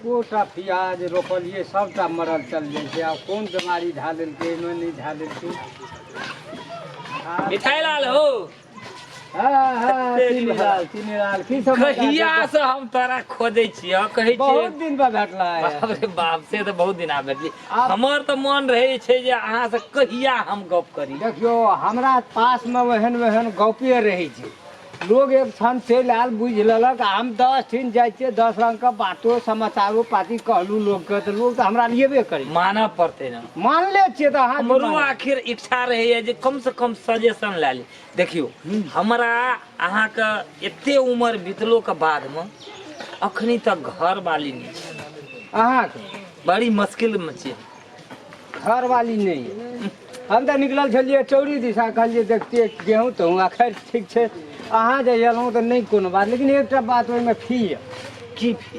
कोटा प्याज रोपलिए सबटा मरल चल जाइ छै आब कोन बीमारी धा लेलकै नहि धा लेलकै मिठाई लाल हो चीनी लाल की सब कहिया से हम तोरा खोजै छियै कहै छियै बहुत दिन बाद भेटला बाप रे बाप से तऽ बहुत दिन आ भेटली हमर तऽ मन रहै छै जे अहाँ से कहिया हम गप करी देखियो हमरा पास में वहन गपे रहै छै लोग एक क्षण चलि आयल बुझि लेलक हम 10 ठिन जाइ छियै 10 रंग के बातो समाचारो पाती कहलू लोग के तऽ लोग तऽ हमरा लियबे करी मानऽ पड़तै ना मानले छियै तऽ अहाँ हमरो आखिर इच्छा रहैया जे कम से कम सजेशन लए ली देखियो हमरा अहाँके एते उम्र बीतलो के बाद में अखनी तक घर वाली नहीं छै अहाँके बड़ी मुश्किल में छियै घर वाली नहीं हम तऽ निकलल छलियै चौरी दिशा कहलियै देखतियै गेहूँ तऽ खैर ठीक छै अहाँ जे एलहुँ तऽ नहीं कोनो बात लेकिन एकटा बात ओहिमे फी की फी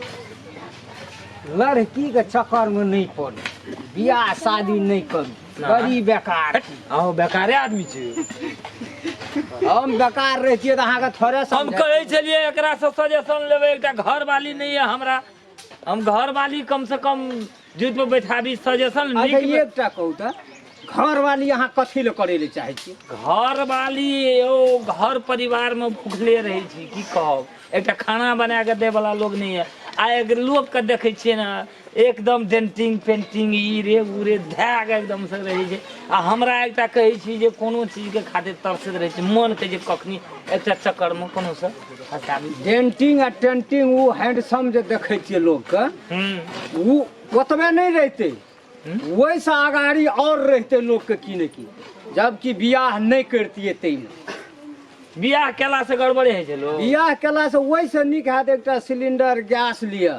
लड़की के चक्कर में नहीं पड़ू बियाह शादी नहीं करू बड़ी बेकार अहो बेकारे आदमी छै हम बेकार रहितियै तऽ अहाँके थोड़े हम कहै छलियै एकरा से सजेशन लेबै एकटा घर वाली नहीं है हमरा हम घर वाली कम से कम जुट पे बैठाबी सजेशन एकटा कहू तऽ घर वाली अहाँ कथी ले करे ले चाहे छी घर वाली ओ घर परिवार में भूखले रहे छी की कहब एकटा खाना बना के दे वाला लोग नहीं है आ अगर लोग के देखे छियै ना एकदम डेंटिंग पेंटिंग ई रे उ रे धैग एकदम से रहे छै आ हमरा एकटा कहै छी जे कोनो चीज के खातिर तरसैत रहे छै मन के जे कखनी एकटा चक्कर में कोनो से हटाबी डेंटिंग आ टेंटिंग उ हैंडसम जे देखे छियै लोग के उ ओतबे नहीं रहते वैसे आगाड़ी और रहते लोग के की ने की जबकि बियाह नहीं करतिए तैमे बियाह केला से गड़बड़े है छै लोग बियाह केला से वैसे नीक हैत एकटा सिलेंडर गैस लिया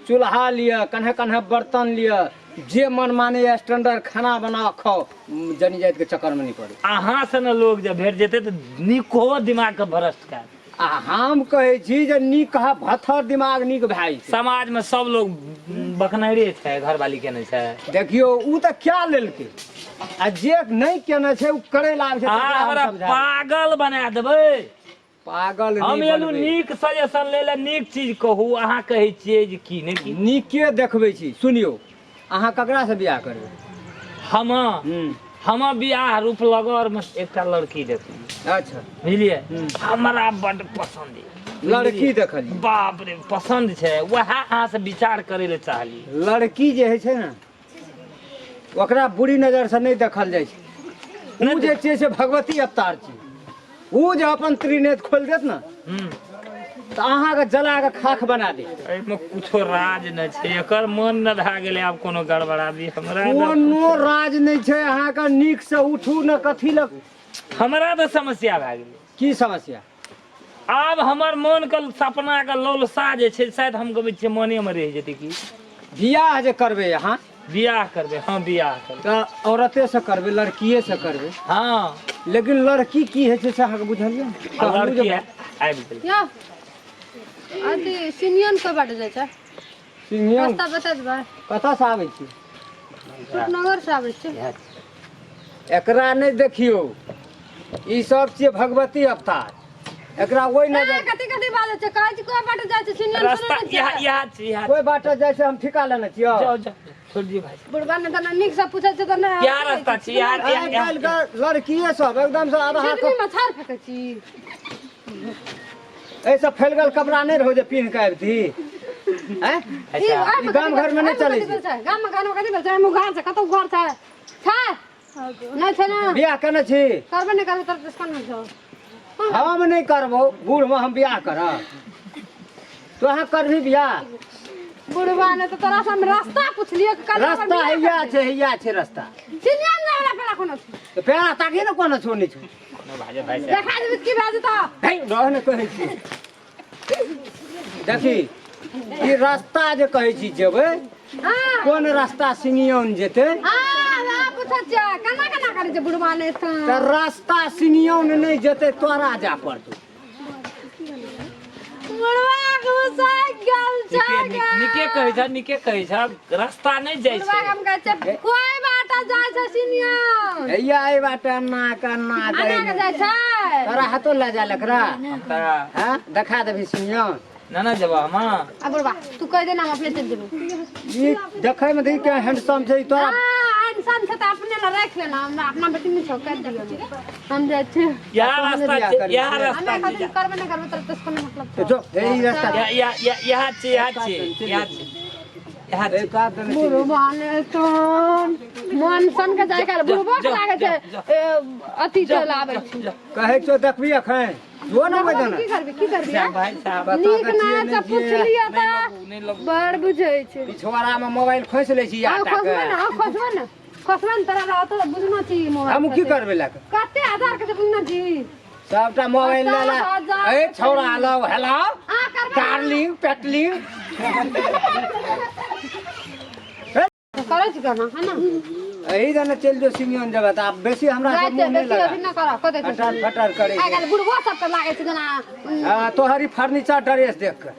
चूल्हा लिया कन्हे कन्हे बर्तन लिया जे मन माने स्टैंडर्ड खाना बना खाओ जनी जात के चक्कर में नहीं पड़े अहाँ से न लोग जब भेट जेते तो निको दिमाग के भ्रष्ट कर आ हम कहै छी जे नीक भथर दिमाग नीक भए समाज में सब लोग बकनरे छै घर वाली केने छै देखियो उ तऽ क्या लेलकै आ जे नहीं केने छै उ करे लाग छै हमरा पागल बना देबै पागल हम एलू नीक सजेशन ले ले नीक चीज कहू अहाँ कहै छियै जे की ने की नीके देखबै छी सुनियो अहाँ ककरा से बियाह करबै हम बियाह रूप लगौर में एकटा लड़की देखली अच्छा बुझलिए हमरा बड़ पसंद है लड़की देखली बाप रे पसंद छै वह अहाँ से विचार करे ले चाहली लड़की जे है छै ना ओकरा बुरी नजर से नहीं देखल जाय छै उ जे छै से भगवती अवतार छै उ जे अपन त्रिनेत्र खोल देत ना तो अहाँ के जला के खाक बना दे एमे कुछो राज न छै एकर मन न भा गेलै आब कोनो गड़बड़ा दी हमरा कोनो राज नहीं छै अहाँ के नीक से उठू न कथी ल हमरा तो समस्या भा गेलै की समस्या आब हमर मन के सपना के लौलसा जे छै शायद हम कहबै छियै मने में रह जेतै की बियाह जे करबै अहाँ बियाह करबै हाँ बियाह करबै तऽ औरते से करबै लड़किए से करबै हाँ लेकिन लड़की की है से अहाँ के बुझलियै लड़की है आबि गेलै या अथी सिनियन के बाटे जाय छै सिनियन रास्ता बता देबै कतऽ से आबै छी नगर से आबै छै एकरा नहीं देखियो ई सब छियै भगवती अवतार एकरा ओइ नजर कथी कथी बाजै छै कहै छै कोई बाटे जाय छै सिनियन रास्ता यहाँ छै कोई बाटे जाय छै हम ठिका लेने छियो जाओ जाओ छोड़ दियो भाई बुढ़वा ने तना नीक से पूछै छै त ना क्या रास्ता छै यार आइ काल्हि के लड़किए सब एकदम से आधा आदमी मछार फेकै छी ऐसा फैलगल कपड़ा नहीं रहो जे पहन के आबती हैं ई गांव घर में नहीं चलै छै गाम में गाना कथी बोल छै हम घर से कतौ घर छै नहीं छै ना बियाह केने छी करबे नहीं करबे त डिस्काउंट में छौ हम नहीं करबो बूढ़ में हम बियाह करब तो अहाँ करबी बियाह बुढ़वा ने तो तोरा से हम रास्ता पुछलिए कि रास्ता हैया छै रास्ता सिनियन ना वाला पेड़ा कोनो छै तो पेड़ा ताकि न कोनो छोनी छ भाई भाई देखा देबे की बात त भाई रहने कहै छी देखी ई रास्ता जे कहै छी जेबै हां कोन रास्ता सिंगियौन जेतै हां पूछै छै केना केना करै छै बुढ़वा ने त रास्ता सिंगियौन नहीं जेतै तोरा जा पड़तौ बुढ़वा घुसाई गल छै निके कहै छ रास्ता नहीं जाय बुढ़वा छै हम कहै छै कोई बाटा जाय छै सिनियन हैया ए बाटे ना आना के दे जाय छै तोरा हाथो ले जा लकरा तोरा हां देखा देबी सिंगियौन ना ना जब हम अब बुढ़वा तू कह दे ना हम अपने चल जेबे ई देखै में देख के हैंडसम छै तोरा इंसान से तो अपने ला रख लेना हमरा अपना बेटी में छौ कर दियो हम जाय छी यहाँ रास्ता हमें खातिर करबे नहीं करबे तो इसको नहीं मतलब तो जो यही रास्ता यहाँ ए का देने छी बुढ़वा ने तो मन सन के जाय कर बुढ़वा के लागे छै अति चलावे छी कहै छौ देखबी अखन जो ना बजाना की करबी भाई साहब नीक ना से पूछ लिया त बड़ बुझै छै पिछवाड़ा में मोबाइल खोस ले छी आटा के खोसबे न तोरा रह तो बुझना छी मोबाइल हम की करबे ला कते हजार के बुझना छी सबटा मोबाइल ले ला ए छौड़ा हेलो हेलो करबे डार्लिंग पेटलिंग करे छी करना है ना यही जना चल जो सिमियन जब त आप बेसी हमरा सब मुंह नहीं लगा ना करा कते फटर फटर करे आ गल बुढ़वा सब पे लागे छै जना हां तोहरी फर्नीचर ड्रेस देख के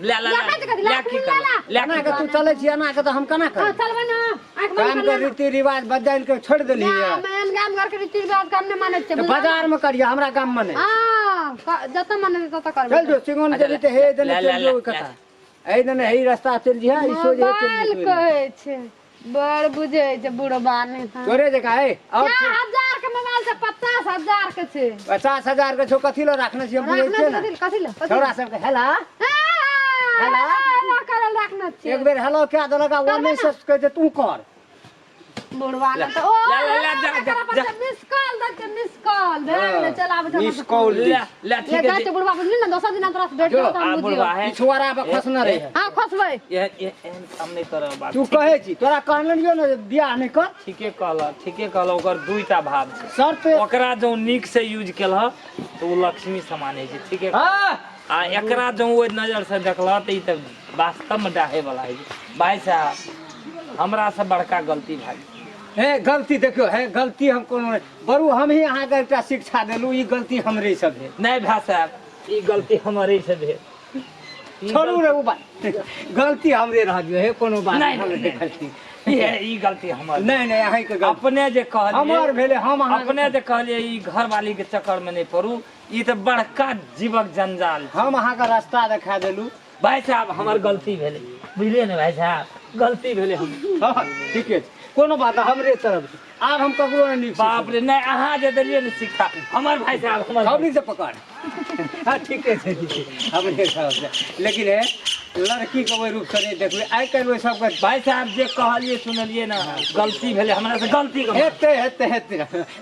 ले के तू चले छी एना के तो हम केना कर चलबे ना आंख काम के रीति रिवाज बदल के छोड़ देली है मैन गाम घर के रीति रिवाज काम नहीं माने छै तो बाजार में करिया हमरा काम में नहीं हां जत माने तत करबे चल जो सिंगन के रीते हे देने चल जो कथा ए देने हे रास्ता चल जी है इसो जे मोबाइल चल कहै छै बड़ बुझै छै बुढ़वा ने तोरे जका है और 1000 के मोबाइल से 50000 के छै 50000 के छो कथि लो रखने छी हम बुझै छै ना कथि ले छोरा सब के हेला हेलो करल रखना छै एक बेर हेलो क्या देलका वो नहीं सच कह तू कर बुढ़वा ने तो मिस कॉल दे मिस कॉल दे चलावे मिस कॉल ले ठीक ये है गाछ बुढ़वा बुझली ना दोसर दिन तोरा से भेट जो, करता हम बुझियो है पिछवाड़ा पे खसना रहे हां खसबै ये काम नहीं कर बात तू कहे छी तोरा कहलियो ना बियाह नहीं कर ठीके कहल ओकर दुईटा भाव छै शर्त ओकरा जो नीक से यूज केलह तो वो लक्ष्मी समान है छै ठीके हां आ एकरा जो ओइ नजर से देखलह त ई त वास्तव में डाहे वाला है भाई साहब हमरा से बड़का गलती भाई हे गलती देखियो हे गलती हम कोनो बरू हम ही अहाँ के एकटा शिक्षा देलू ई गलती हमरे सब है नहीं भाई साहब ई गलती हमारे से भेल छोड़ू रे वो बात गलती हमरे रह गयो हे कोनो बात नहीं गलती ई गलती हमर नहीं नहीं अहीं के गलती अपने जे कहलिए हमर भेले हम अहाँ अपने जे कहलिए ई घर वाली के चक्कर में नहीं पड़ू ई त बड़का जीवक जंजाल छै। हम अहाँ का रास्ता दिखा देलू भाई साहब हमर गलती भेले बुझलिए ने भाई साहब गलती भेले हम हां ठीक है कोनो बात हमरे तरफ से आब हम ककरो नहीं बाप रे नहीं अहाँ जे देलिए ने शिक्षा हमर भाई साहब हमर हमनी से पकड़ हां ठीक है हमरे तरफ से लेकिन है लड़की के ओइ रूप से नहीं देखबे आइ काल्हि ओइ सब के भाई साहब जे कहलिए सुनलिए ना गलती भेले हमरा से गलती हेते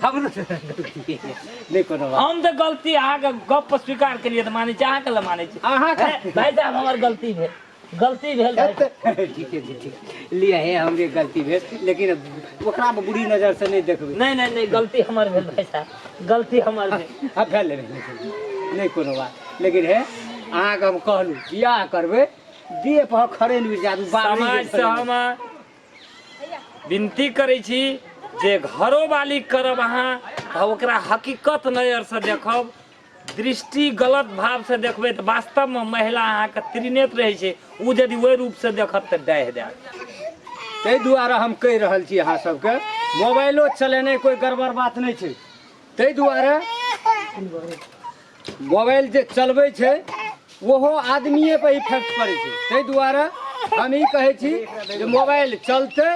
हमरो से गलती नहीं कोनो बात हम तो गलती अहाँ के गप पर स्वीकार केलिए त मानै छी अहाँ के ल मानै छी अहाँ का भाई साहब हमर गलती भेल भाई ठीक है लिया है हमरे गलती भेल लेकिन ओकरा में बुरी नजर से नहीं देखबे नहीं गलती हमर भेल भाई साहब गलती हमर भेल अब भेल नहीं कोनो बात लेकिन है अहाँ के हम कहलू बियाह करबे देह पर खड़े नहीं जादू समाज से हम विनती करै छी जे घरो वाली करब अहाँ त ओकरा हकीकत नजर से देखब दृष्टि गलत भाव से देखबै त वास्तव में महिला अहाँ के त्रिनेत्र रहे छै उ यदि ओहि रूप से देखत त डाह देत ताहि दुआरे हम कहि रहल छी अहाँ सबके मोबाइलो चलेनाइ कोई गड़बड़ बात नहीं छै ताहि दुआरे मोबाइल जे चलबै छै ओहो आदमीए पर इफेक्ट पड़ै छै ताहि दुआरे हम ई कहै छी जे मोबाइल चलतै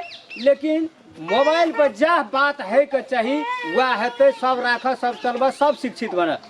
लेकिन मोबाइल पर जह बात है के चाही वह हेतै सब राखऽ सब चलबऽ सब शिक्षित बनत